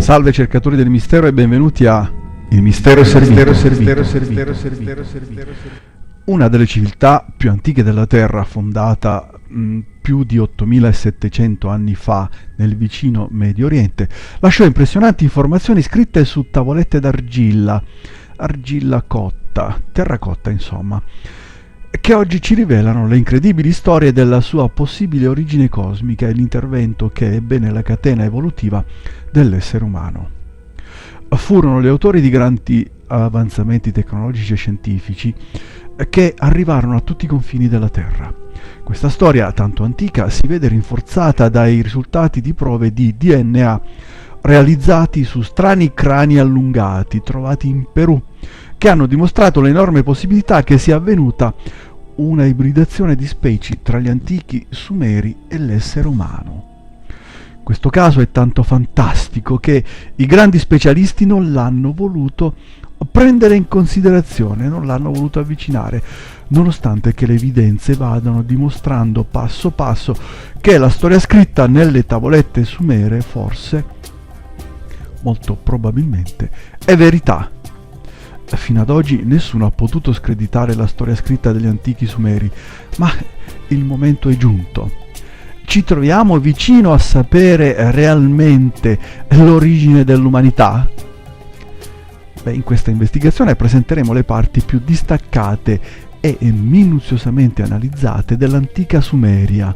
Salve cercatori del mistero e benvenuti a Il Mistero Servito. Una delle civiltà più antiche della Terra, fondata più di 8700 anni fa nel vicino Medio Oriente, lasciò impressionanti informazioni scritte su tavolette d'argilla, argilla cotta, terracotta insomma, che oggi ci rivelano le incredibili storie della sua possibile origine cosmica e l'intervento che ebbe nella catena evolutiva dell'essere umano. Furono gli autori di grandi avanzamenti tecnologici e scientifici che arrivarono a tutti i confini della Terra. Questa storia tanto antica si vede rinforzata dai risultati di prove di DNA realizzati su strani crani allungati trovati in Perù, che hanno dimostrato l'enorme possibilità che sia avvenuta una ibridazione di specie tra gli antichi Sumeri e l'essere umano. Questo caso è tanto fantastico che i grandi specialisti non l'hanno voluto prendere in considerazione, non l'hanno voluto avvicinare, nonostante che le evidenze vadano dimostrando passo passo che la storia scritta nelle tavolette sumere forse, molto probabilmente, è verità. Fino ad oggi nessuno ha potuto screditare la storia scritta degli antichi Sumeri, ma il momento è giunto. Ci troviamo vicino a sapere realmente l'origine dell'umanità? In questa investigazione presenteremo le parti più distaccate e minuziosamente analizzate dell'antica Sumeria.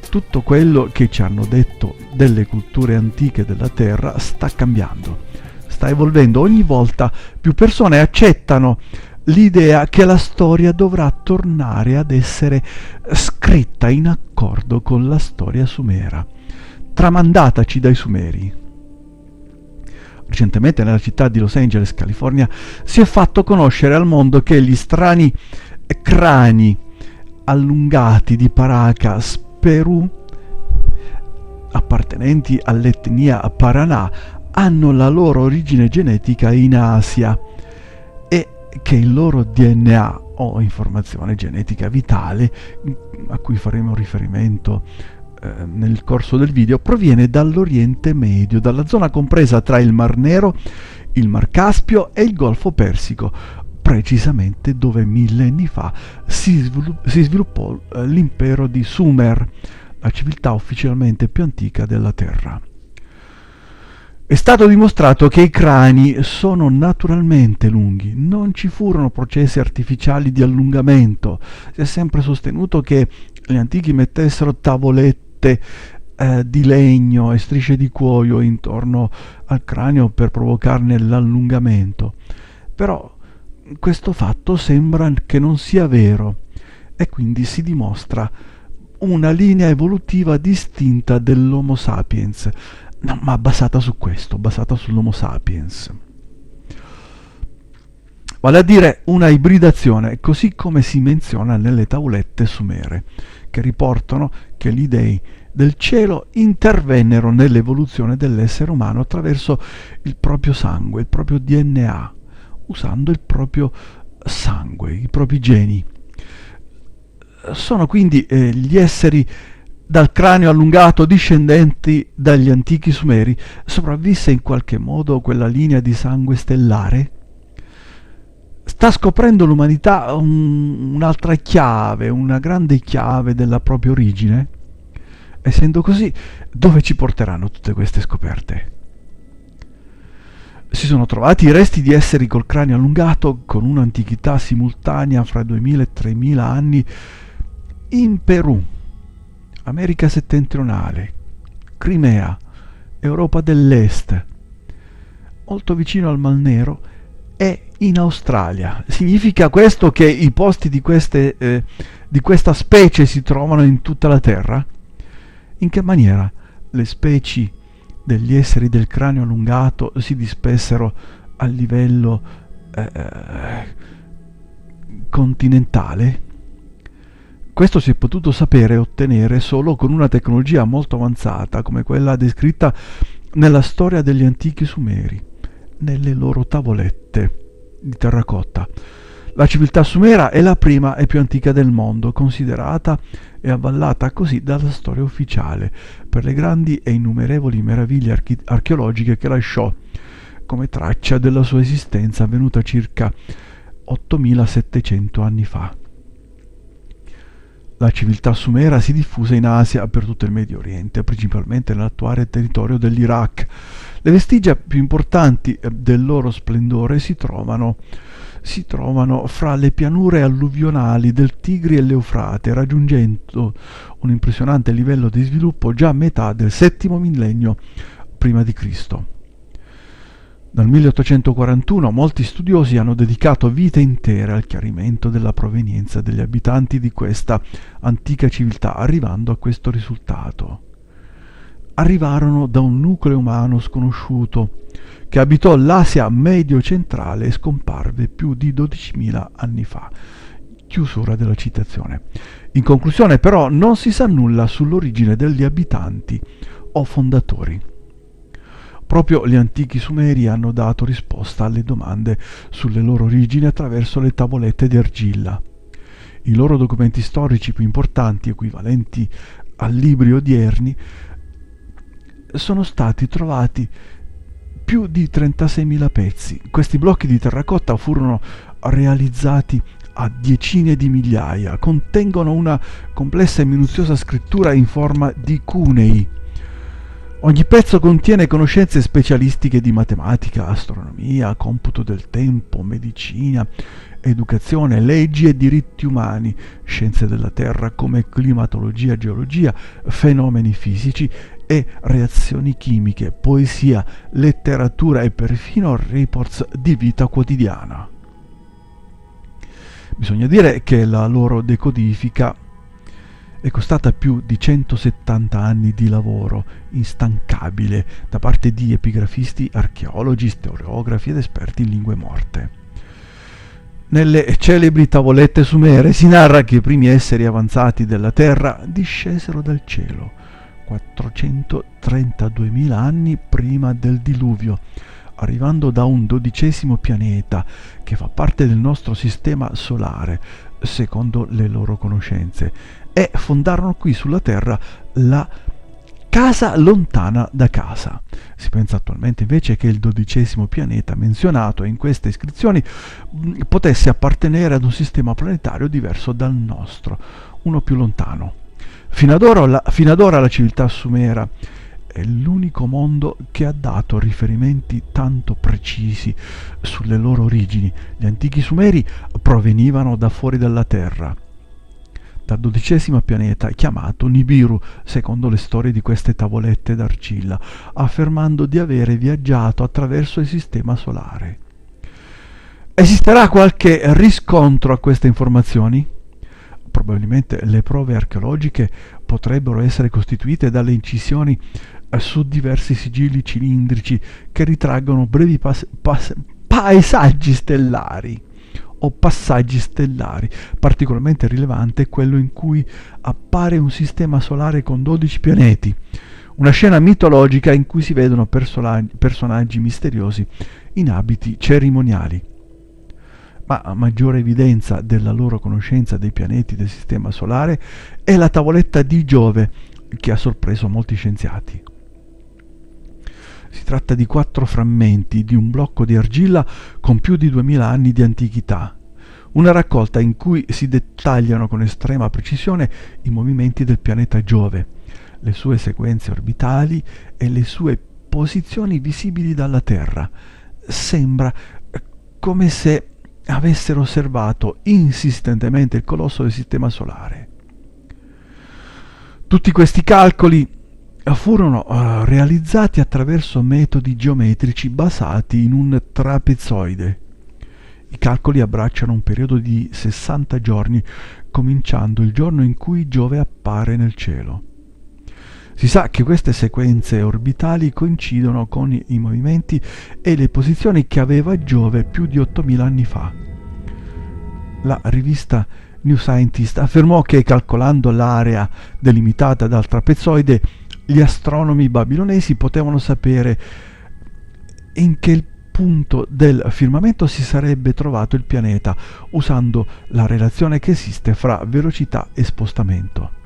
Tutto quello che ci hanno detto delle culture antiche della Terra sta cambiando. Sta evolvendo. Ogni volta più persone accettano l'idea che la storia dovrà tornare ad essere scritta in accordo con la storia sumera, tramandataci dai Sumeri. Recentemente nella città di Los Angeles, California, si è fatto conoscere al mondo che gli strani crani allungati di Paracas, Perù, appartenenti all'etnia Paraná, hanno la loro origine genetica in Asia e che il loro DNA o informazione genetica vitale, a cui faremo riferimento nel corso del video, proviene dall'Oriente Medio, dalla zona compresa tra il Mar Nero, il Mar Caspio e il Golfo Persico, precisamente dove millenni fa si sviluppò l'impero di Sumer, la civiltà ufficialmente più antica della Terra. È stato dimostrato che i crani sono naturalmente lunghi, non ci furono processi artificiali di allungamento. Si è sempre sostenuto che gli antichi mettessero tavolette di legno e strisce di cuoio intorno al cranio per provocarne l'allungamento. Però questo fatto sembra che non sia vero e quindi si dimostra una linea evolutiva distinta dell'Homo sapiens. No, ma basata su questo, basata sull'Homo sapiens. Vale a dire una ibridazione, così come si menziona nelle tavolette sumere, che riportano che gli dei del cielo intervennero nell'evoluzione dell'essere umano attraverso il proprio sangue, il proprio DNA, usando il proprio sangue, i propri geni. Sono quindi gli esseri dal cranio allungato discendenti dagli antichi Sumeri. Sopravvisse in qualche modo quella linea di sangue stellare? Sta scoprendo l'umanità un'altra chiave, una grande chiave della propria origine? Essendo così, dove ci porteranno tutte queste scoperte? Si sono trovati i resti di esseri col cranio allungato con un'antichità simultanea fra 2000 e 3000 anni in Perù, America settentrionale, Crimea, Europa dell'Est, molto vicino al Mar Nero, e in Australia. Significa questo che i posti di questa specie si trovano in tutta la Terra? In che maniera le specie degli esseri del cranio allungato si dispersero a livello continentale? Questo si è potuto sapere e ottenere solo con una tecnologia molto avanzata come quella descritta nella storia degli antichi Sumeri, nelle loro tavolette di terracotta. La civiltà sumera è la prima e più antica del mondo, considerata e avvallata così dalla storia ufficiale per le grandi e innumerevoli meraviglie archeologiche che lasciò come traccia della sua esistenza avvenuta circa 8700 anni fa. La civiltà sumera si diffuse in Asia per tutto il Medio Oriente, principalmente nell'attuale territorio dell'Iraq. Le vestigia più importanti del loro splendore si trovano fra le pianure alluvionali del Tigri e l'Eufrate, raggiungendo un impressionante livello di sviluppo già a metà del VII millennio prima di Cristo. Dal 1841 molti studiosi hanno dedicato vite intere al chiarimento della provenienza degli abitanti di questa antica civiltà, arrivando a questo risultato. Arrivarono da un nucleo umano sconosciuto che abitò l'Asia medio-centrale e scomparve più di 12.000 anni fa. Chiusura della citazione. In conclusione, però, non si sa nulla sull'origine degli abitanti o fondatori. Proprio gli antichi Sumeri hanno dato risposta alle domande sulle loro origini attraverso le tavolette di argilla. I loro documenti storici più importanti, equivalenti a libri odierni, sono stati trovati più di 36.000 pezzi. Questi blocchi di terracotta furono realizzati a decine di migliaia, contengono una complessa e minuziosa scrittura in forma di cunei. Ogni pezzo contiene conoscenze specialistiche di matematica, astronomia, computo del tempo, medicina, educazione, leggi e diritti umani, scienze della Terra come climatologia, geologia, fenomeni fisici e reazioni chimiche, poesia, letteratura e perfino reports di vita quotidiana. Bisogna dire che la loro decodifica è costata più di 170 anni di lavoro instancabile da parte di epigrafisti, archeologi, storiografi ed esperti in lingue morte. Nelle celebri tavolette sumere si narra che i primi esseri avanzati della Terra discesero dal cielo 432.000 anni prima del diluvio, arrivando da un 12° pianeta che fa parte del nostro sistema solare, secondo le loro conoscenze, e fondarono qui sulla Terra la casa lontana da casa. Si pensa attualmente invece che il 12° pianeta menzionato in queste iscrizioni potesse appartenere ad un sistema planetario diverso dal nostro, uno più lontano. Fino ad ora la civiltà sumera è l'unico mondo che ha dato riferimenti tanto precisi sulle loro origini. Gli antichi Sumeri provenivano da fuori dalla Terra, dal 12° pianeta chiamato Nibiru, secondo le storie di queste tavolette d'argilla, affermando di avere viaggiato attraverso il sistema solare. Esisterà qualche riscontro a queste informazioni? Probabilmente le prove archeologiche potrebbero essere costituite dalle incisioni su diversi sigilli cilindrici che ritraggono brevi paesaggi stellari o passaggi stellari. Particolarmente rilevante è quello in cui appare un sistema solare con 12 pianeti, una scena mitologica in cui si vedono personaggi misteriosi in abiti cerimoniali. Ma a maggiore evidenza della loro conoscenza dei pianeti del sistema solare è la tavoletta di Giove, che ha sorpreso molti scienziati. Si tratta di 4 frammenti di un blocco di argilla con più di 2000 anni di antichità, una raccolta in cui si dettagliano con estrema precisione i movimenti del pianeta Giove, le sue sequenze orbitali e le sue posizioni visibili dalla Terra. Sembra come se avessero osservato insistentemente il colosso del sistema solare. Tutti questi calcoli furono realizzati attraverso metodi geometrici basati in un trapezoide. I calcoli abbracciano un periodo di 60 giorni, cominciando il giorno in cui Giove appare nel cielo. Si sa che queste sequenze orbitali coincidono con i movimenti e le posizioni che aveva Giove più di 8000 anni fa. La rivista New Scientist affermò che calcolando l'area delimitata dal trapezoide, gli astronomi babilonesi potevano sapere in che punto del firmamento si sarebbe trovato il pianeta, usando la relazione che esiste fra velocità e spostamento.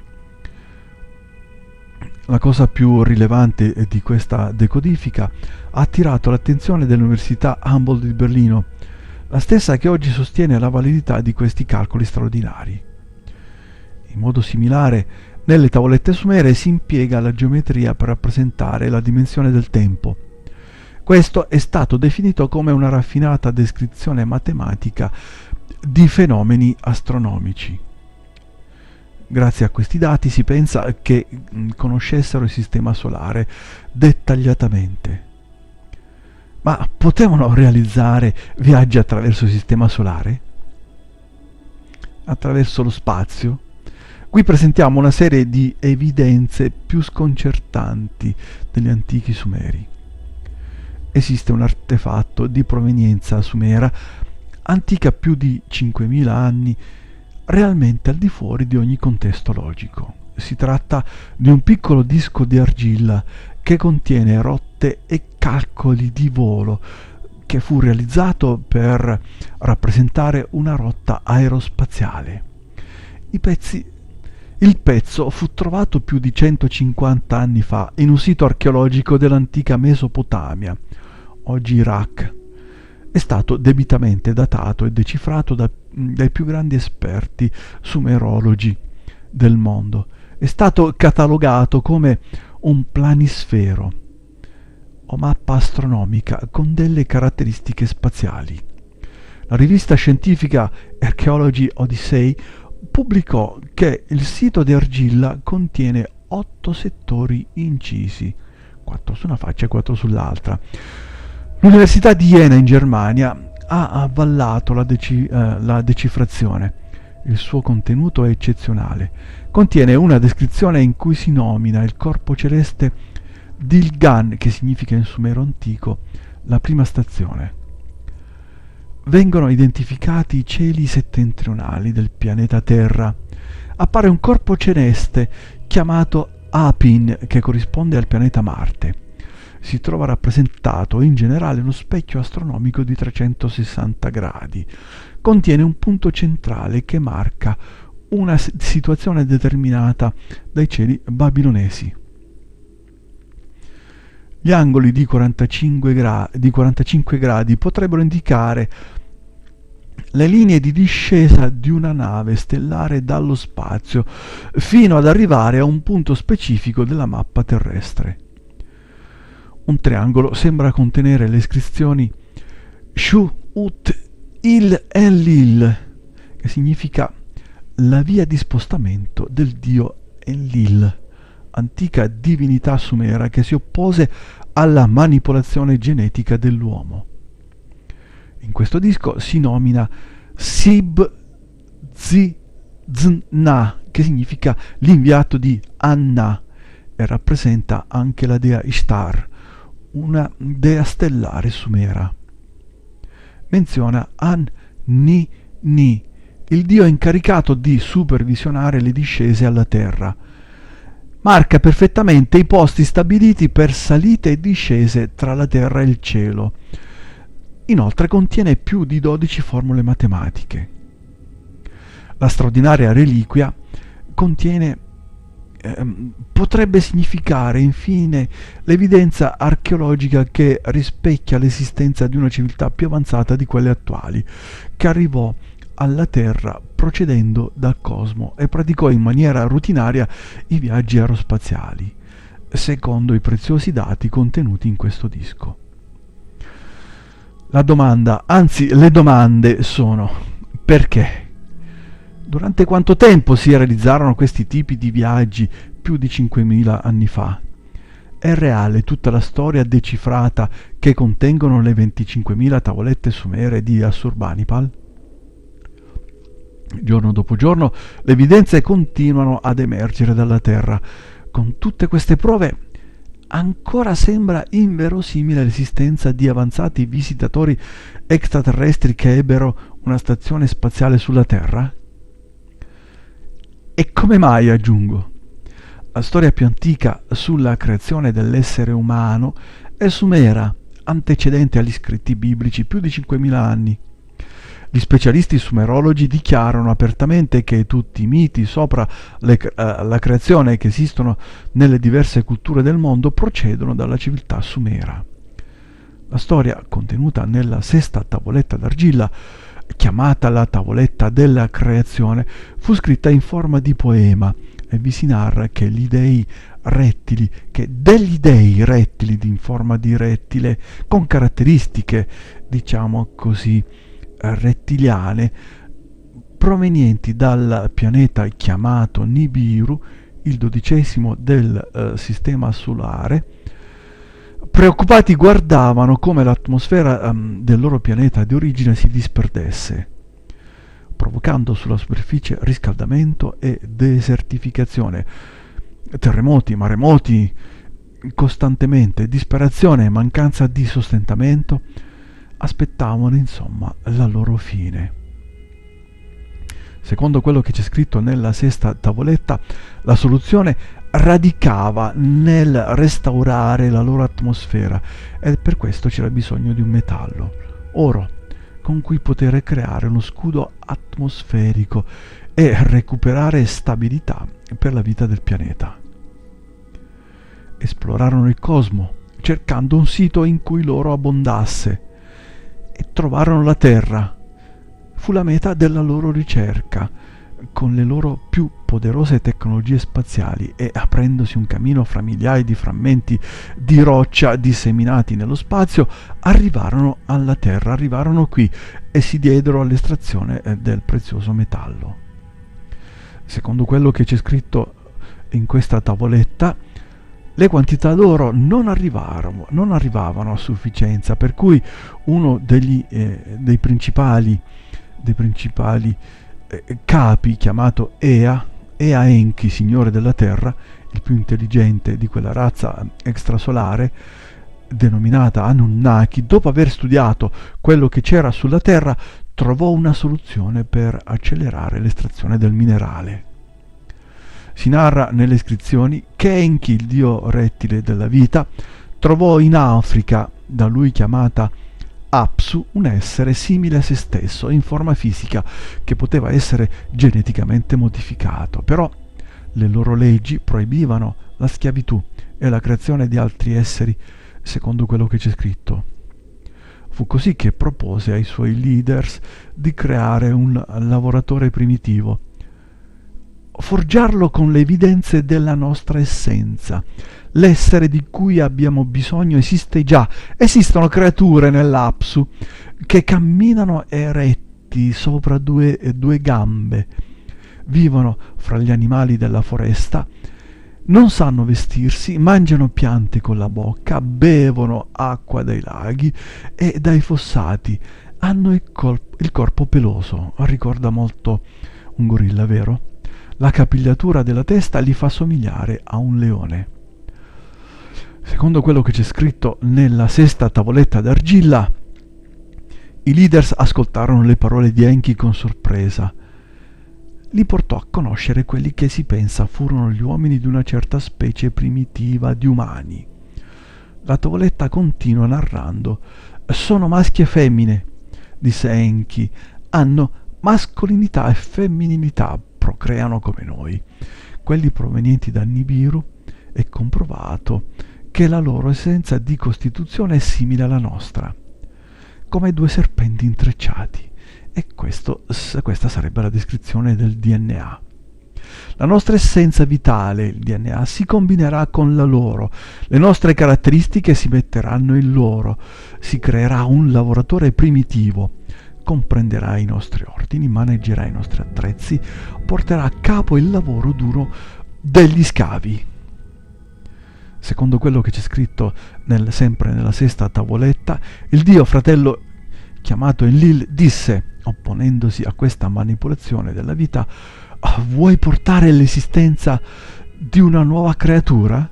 La cosa più rilevante di questa decodifica ha attirato l'attenzione dell'Università Humboldt di Berlino, la stessa che oggi sostiene la validità di questi calcoli straordinari. In modo similare, nelle tavolette sumere si impiega la geometria per rappresentare la dimensione del tempo. Questo è stato definito come una raffinata descrizione matematica di fenomeni astronomici. Grazie a questi dati si pensa che conoscessero il sistema solare dettagliatamente. Ma potevano realizzare viaggi attraverso il sistema solare? Attraverso lo spazio? Qui presentiamo una serie di evidenze più sconcertanti degli antichi Sumeri. Esiste un artefatto di provenienza sumera, antica più di 5.000 anni, realmente al di fuori di ogni contesto logico. Si tratta di un piccolo disco di argilla che contiene rotte e calcoli di volo, che fu realizzato per rappresentare una rotta aerospaziale. Il pezzo fu trovato più di 150 anni fa in un sito archeologico dell'antica Mesopotamia, oggi Iraq. È stato debitamente datato e decifrato dai più grandi esperti sumerologi del mondo. È stato catalogato come un planisfero o mappa astronomica con delle caratteristiche spaziali. La rivista scientifica Archaeology Odyssey pubblicò che il sito di argilla contiene 8 settori incisi, 4 su una faccia e 4 sull'altra. L'Università di Jena in Germania ha avallato la decifrazione. Il suo contenuto è eccezionale. Contiene una descrizione in cui si nomina il corpo celeste Dilgan, che significa in sumero antico la prima stazione. Vengono identificati i cieli settentrionali del pianeta Terra. Appare un corpo celeste chiamato Apin, che corrisponde al pianeta Marte. Si trova rappresentato in generale uno specchio astronomico di 360 gradi. Contiene un punto centrale che marca una situazione determinata dai cieli babilonesi. Gli angoli di 45 gradi potrebbero indicare le linee di discesa di una nave stellare dallo spazio fino ad arrivare a un punto specifico della mappa terrestre. Un triangolo sembra contenere le iscrizioni Shu Ut Il Enlil, che significa la via di spostamento del dio Enlil, antica divinità sumera che si oppose alla manipolazione genetica dell'uomo. In questo disco si nomina Sib-Zi-Zna, che significa l'inviato di Anna, e rappresenta anche la dea Ishtar, una dea stellare sumera. Menziona An-Ni-Ni, il dio incaricato di supervisionare le discese alla terra. Marca perfettamente i posti stabiliti per salite e discese tra la terra e il cielo. Inoltre contiene più di 12 formule matematiche. La straordinaria reliquia potrebbe significare infine l'evidenza archeologica che rispecchia l'esistenza di una civiltà più avanzata di quelle attuali, che arrivò alla Terra procedendo dal cosmo e praticò in maniera rutinaria i viaggi aerospaziali, secondo i preziosi dati contenuti in questo disco. Le domande sono: perché? Durante quanto tempo si realizzarono questi tipi di viaggi più di 5.000 anni fa? È reale tutta la storia decifrata che contengono le 25.000 tavolette sumere di Assurbanipal? Giorno dopo giorno le evidenze continuano ad emergere dalla Terra. Con tutte queste prove ancora sembra inverosimile l'esistenza di avanzati visitatori extraterrestri che ebbero una stazione spaziale sulla Terra? E come mai, aggiungo? La storia più antica sulla creazione dell'essere umano è sumera, antecedente agli scritti biblici, più di 5.000 anni. Gli specialisti sumerologi dichiarano apertamente che tutti i miti sopra la creazione che esistono nelle diverse culture del mondo procedono dalla civiltà sumera. La storia contenuta nella sesta tavoletta d'argilla, chiamata la tavoletta della creazione, fu scritta in forma di poema e vi si narra che degli dei rettili in forma di rettile, con caratteristiche, diciamo così, rettiliane, provenienti dal pianeta chiamato Nibiru, il 12° del sistema solare, preoccupati guardavano come l'atmosfera del loro pianeta di origine si disperdesse, provocando sulla superficie riscaldamento e desertificazione, terremoti, maremoti costantemente, disperazione e mancanza di sostentamento. Aspettavano insomma la loro fine. Secondo quello che c'è scritto nella sesta tavoletta, la soluzione radicava nel restaurare la loro atmosfera e per questo c'era bisogno di un metallo, oro, con cui poter creare uno scudo atmosferico e recuperare stabilità per la vita del pianeta. Esplorarono il cosmo cercando un sito in cui l'oro abbondasse e trovarono la Terra. Fu la meta della loro ricerca, con le loro più poderose tecnologie spaziali e aprendosi un cammino fra migliaia di frammenti di roccia disseminati nello spazio, arrivarono alla Terra, arrivarono qui e si diedero all'estrazione del prezioso metallo. Secondo quello che c'è scritto in questa tavoletta, le quantità d'oro non arrivavano a sufficienza, per cui uno dei principali capi, chiamato Ea Enki, signore della Terra, il più intelligente di quella razza extrasolare, denominata Anunnaki, dopo aver studiato quello che c'era sulla Terra, trovò una soluzione per accelerare l'estrazione del minerale. Si narra nelle iscrizioni che Enki, il dio rettile della vita, trovò in Africa, da lui chiamata Apsu, un essere simile a se stesso in forma fisica che poteva essere geneticamente modificato, però le loro leggi proibivano la schiavitù e la creazione di altri esseri, secondo quello che c'è scritto. Fu così che propose ai suoi leaders di creare un lavoratore primitivo, forgiarlo con le evidenze della nostra essenza. L'essere di cui abbiamo bisogno esiste già. Esistono creature nell'Apsu che camminano eretti sopra due gambe, vivono fra gli animali della foresta, non sanno vestirsi, mangiano piante con la bocca, bevono acqua dai laghi e dai fossati, hanno il corpo peloso, ricorda molto un gorilla, vero? La capigliatura della testa li fa somigliare a un leone. Secondo quello che c'è scritto nella sesta tavoletta d'argilla, i leaders ascoltarono le parole di Enki con sorpresa. Li portò a conoscere quelli che si pensa furono gli uomini di una certa specie primitiva di umani. La tavoletta continua narrando: sono maschi e femmine, disse Enki, hanno mascolinità e femminilità, procreano come noi. Quelli provenienti da Nibiru è comprovato che la loro essenza di costituzione è simile alla nostra, come due serpenti intrecciati, e questa sarebbe la descrizione del DNA. La nostra essenza vitale, il DNA, si combinerà con la loro, le nostre caratteristiche si metteranno in loro, si creerà un lavoratore primitivo, comprenderà i nostri ordini, maneggerà i nostri attrezzi, porterà a capo il lavoro duro degli scavi. Secondo quello che c'è scritto sempre nella sesta tavoletta, il dio fratello chiamato Enlil disse, opponendosi a questa manipolazione della vita: vuoi portare l'esistenza di una nuova creatura?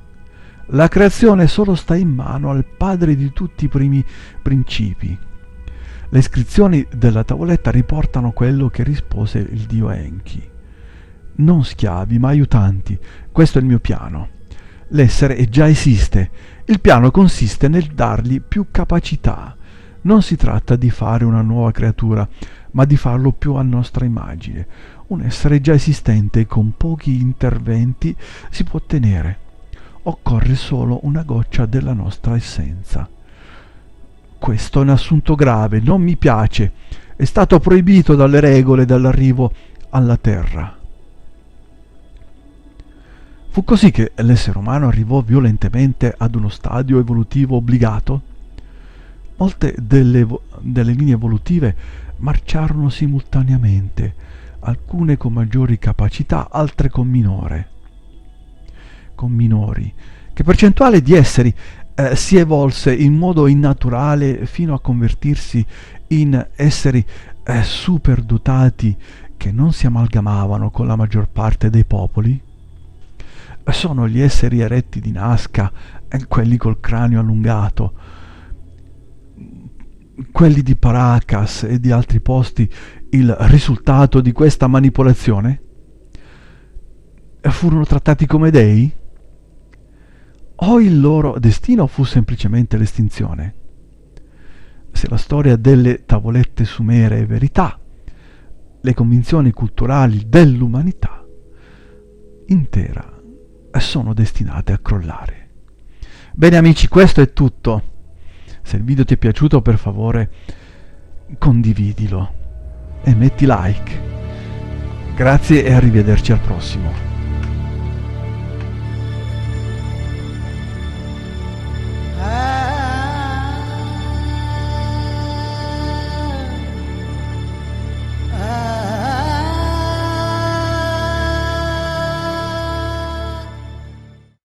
La creazione solo sta in mano al padre di tutti i primi principi. Le iscrizioni della tavoletta riportano quello che rispose il dio Enki: non schiavi, ma aiutanti, questo è il mio piano. L'essere già esiste. Il piano consiste nel dargli più capacità. Non si tratta di fare una nuova creatura, ma di farlo più a nostra immagine. Un essere già esistente con pochi interventi si può ottenere. Occorre solo una goccia della nostra essenza. Questo è un assunto grave, non mi piace. È stato proibito dalle regole dall'arrivo alla Terra. Fu così che l'essere umano arrivò violentemente ad uno stadio evolutivo obbligato. Molte delle linee evolutive marciarono simultaneamente, alcune con maggiori capacità, altre con minori. Che percentuale di esseri si evolse in modo innaturale fino a convertirsi in esseri superdotati che non si amalgamavano con la maggior parte dei popoli? Sono gli esseri eretti di Nazca, quelli col cranio allungato, quelli di Paracas e di altri posti il risultato di questa manipolazione? Furono trattati come dei? O il loro destino fu semplicemente l'estinzione? Se la storia delle tavolette sumere è verità, le convinzioni culturali dell'umanità intera sono destinate a crollare. Bene amici, questo è tutto. Se il video ti è piaciuto, per favore condividilo e metti like. Grazie e arrivederci al prossimo.